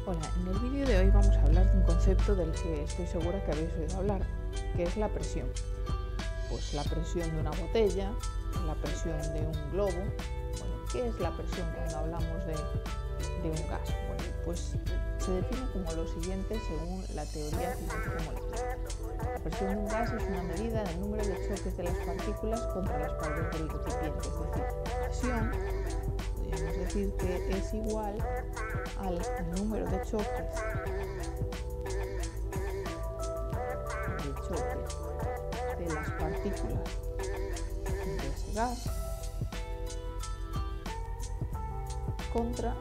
Hola, en el vídeo de hoy vamos a hablar de un concepto del que estoy segura que habéis oído hablar, que es la presión. Pues la presión de una botella, la presión de un globo. Bueno, ¿qué es la presión cuando hablamos de un gas? Bueno, pues se define como lo siguiente según la teoría cinética molecular. La presión de un gas es una medida del número de choques de las partículas contra las paredes del recipiente, es decir, presión, podríamos decir que es igual al número de choques de las partículas de ese gas contra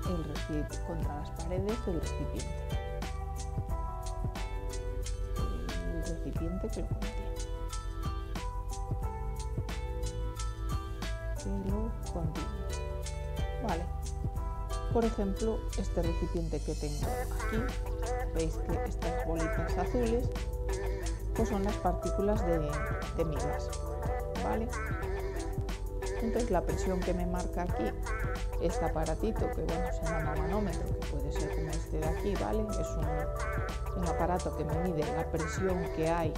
las paredes del recipiente. El recipiente que lo contiene. Vale. Por ejemplo, este recipiente que tengo aquí, veis que estas bolitas azules pues son las partículas de mi gas, ¿vale? Entonces la presión que me marca aquí este aparatito, que bueno, se llama manómetro, que puede ser como este de aquí, ¿vale? Es un aparato que me mide la presión que hay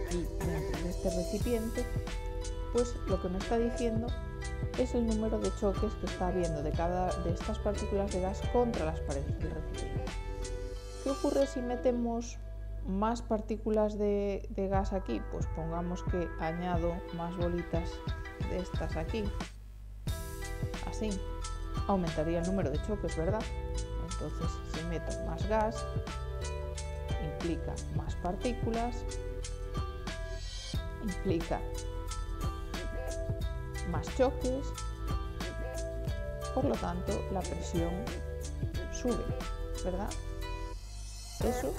aquí dentro de este recipiente, pues lo que me está diciendo es el número de choques que está habiendo de cada de estas partículas de gas contra las paredes del recipiente. ¿Qué ocurre si metemos más partículas de gas aquí? Pues pongamos que añado más bolitas de estas aquí, así, aumentaría el número de choques, ¿verdad? Entonces, si meto más gas, implica más partículas, implica más choques, por lo tanto la presión sube, ¿verdad? Eso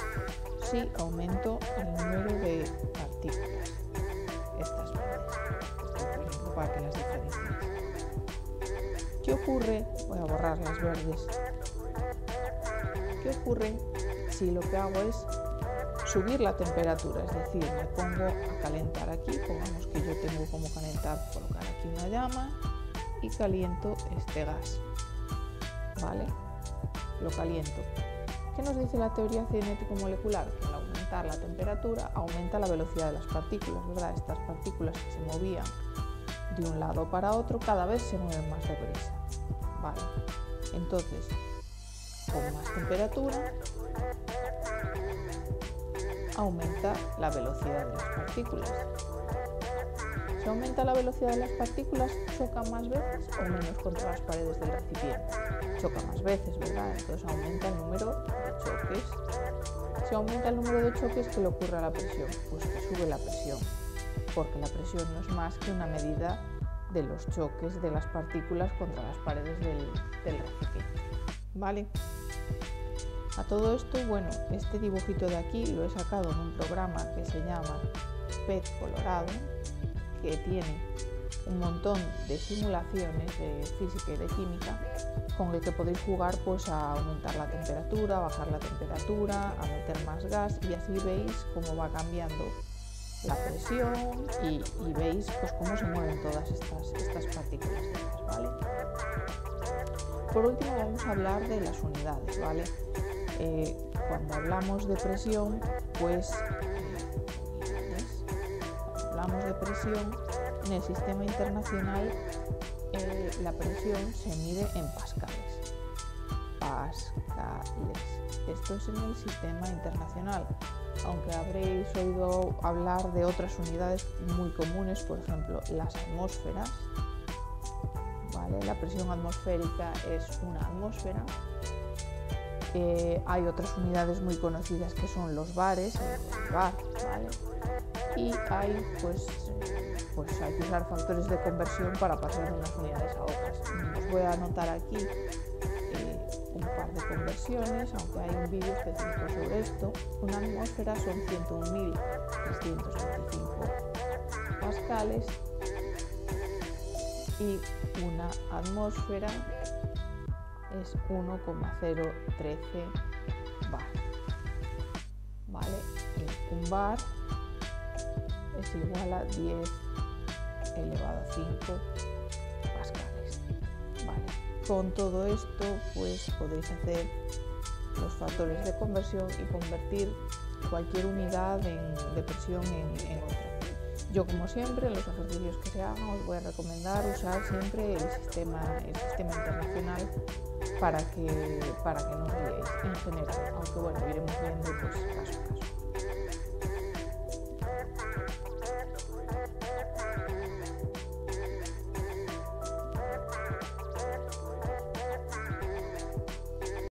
sí aumento el número de partículas, estas verdes, estoy poniendo para que las diferencies. ¿Qué ocurre? Voy a borrar las verdes. ¿Qué ocurre si lo que hago es subir la temperatura? Es decir, me pongo a calentar aquí, pongamos que yo tengo como calentar, colocar aquí una llama y caliento este gas, ¿vale? Lo caliento. ¿Qué nos dice la teoría cinético-molecular? Que al aumentar la temperatura aumenta la velocidad de las partículas, ¿verdad? Estas partículas que se movían de un lado para otro cada vez se mueven más deprisa, ¿vale? Entonces, con más temperatura aumenta la velocidad de las partículas. Si aumenta la velocidad de las partículas, ¿choca más veces o menos contra las paredes del recipiente? Choca más veces, ¿verdad? Entonces aumenta el número de choques. Si aumenta el número de choques, ¿qué le ocurre a la presión? Pues que sube la presión, porque la presión no es más que una medida de los choques de las partículas contra las paredes del recipiente, ¿vale? A todo esto, bueno, este dibujito de aquí lo he sacado en un programa que se llama PET Colorado, que tiene un montón de simulaciones de física y de química con el que podéis jugar pues a aumentar la temperatura, a bajar la temperatura, a meter más gas, y así veis cómo va cambiando la presión y veis pues cómo se mueven todas estas partículas de gas, ¿vale? Por último vamos a hablar de las unidades, ¿vale? Cuando hablamos de presión, pues hablamos de presión en el sistema internacional, la presión se mide en pascales. Esto es en el sistema internacional, aunque habréis oído hablar de otras unidades muy comunes, por ejemplo las atmósferas, ¿vale? La presión atmosférica es una atmósfera. Hay otras unidades muy conocidas que son los bares, el bar, ¿vale? Y hay pues hay que usar factores de conversión para pasar de unas unidades a otras. Os voy a anotar aquí un par de conversiones, aunque hay un vídeo específico sobre esto. Una atmósfera son 101.325 pascales y una atmósfera es 1,013 bar, ¿vale? Y un bar es igual a 10 elevado a 5 pascales, ¿vale? Con todo esto pues podéis hacer los factores de conversión y convertir cualquier unidad de presión en otra. Yo, como siempre, en los ejercicios que se hagan os voy a recomendar usar siempre el sistema internacional para que no os liéis en general, aunque bueno, iremos viendo pues caso a caso.